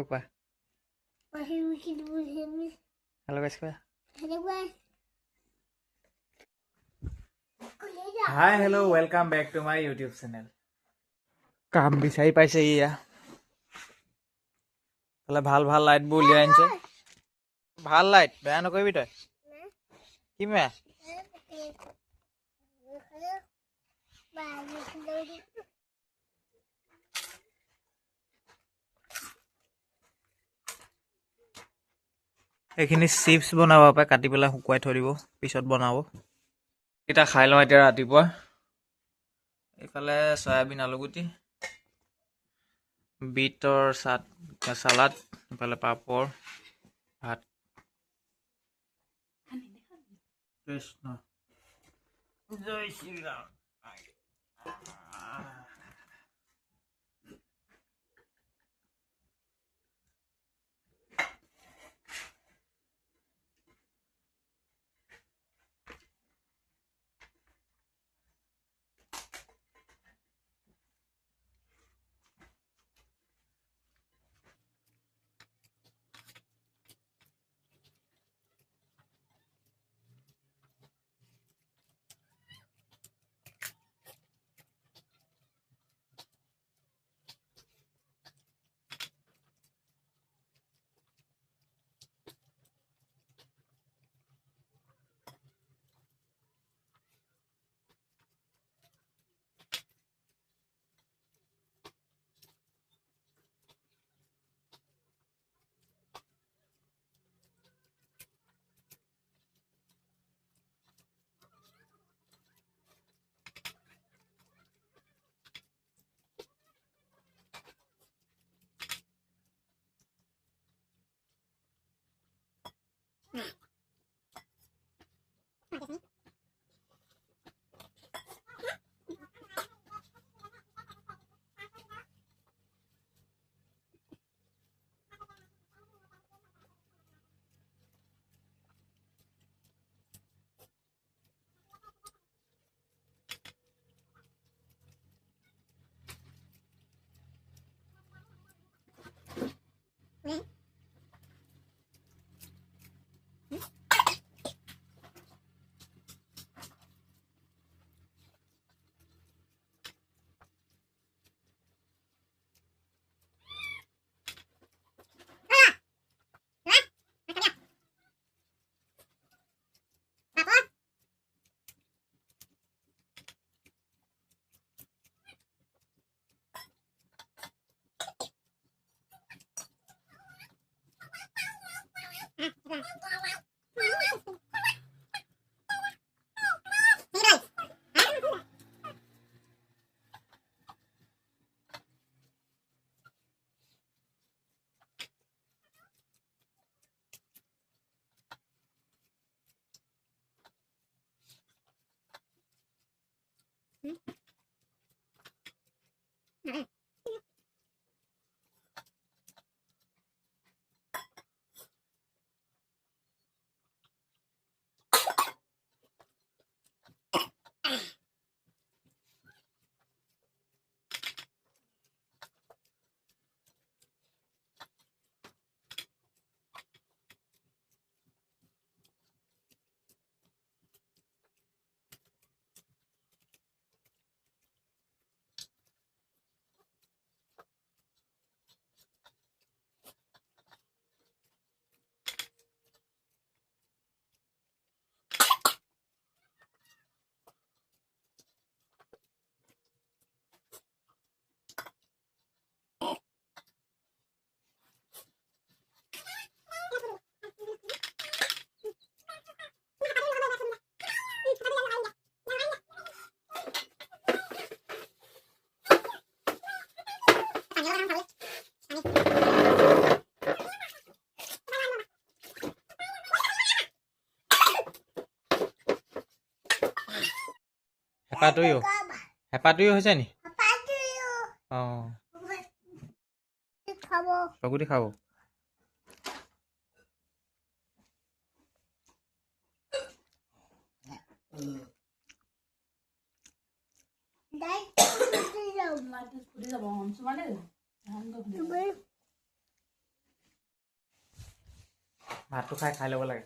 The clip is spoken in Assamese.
কোৱা হেল্ল' গাইছ কোৱা hi hello' welcome back to my YouTube channel কাম বিচাৰি পাইছে ইয়া তাহলে ভাল ভাল লাইটবোৰ উলিয়াই আনিছে ভাল লাইট বেয়া নকৰিবি তই কি বেয়া এইখিনি চিপছ বনাব পাৰে কাটি পেলাই শুকুৱাই থৈ দিব পিছত বনাব এতিয়া খাই লওঁ এতিয়া ৰাতিপুৱা এইফালে চয়াবিন আলুগুটি বিটৰ চালাড এইফালে পাপৰ ভাত কৃষ্ণ জয় শ্ৰীৰাম হেপাতুয়ো হৈছে নি অঁ চকুটি খাব ভাতটো খাই ল'ব লাগে।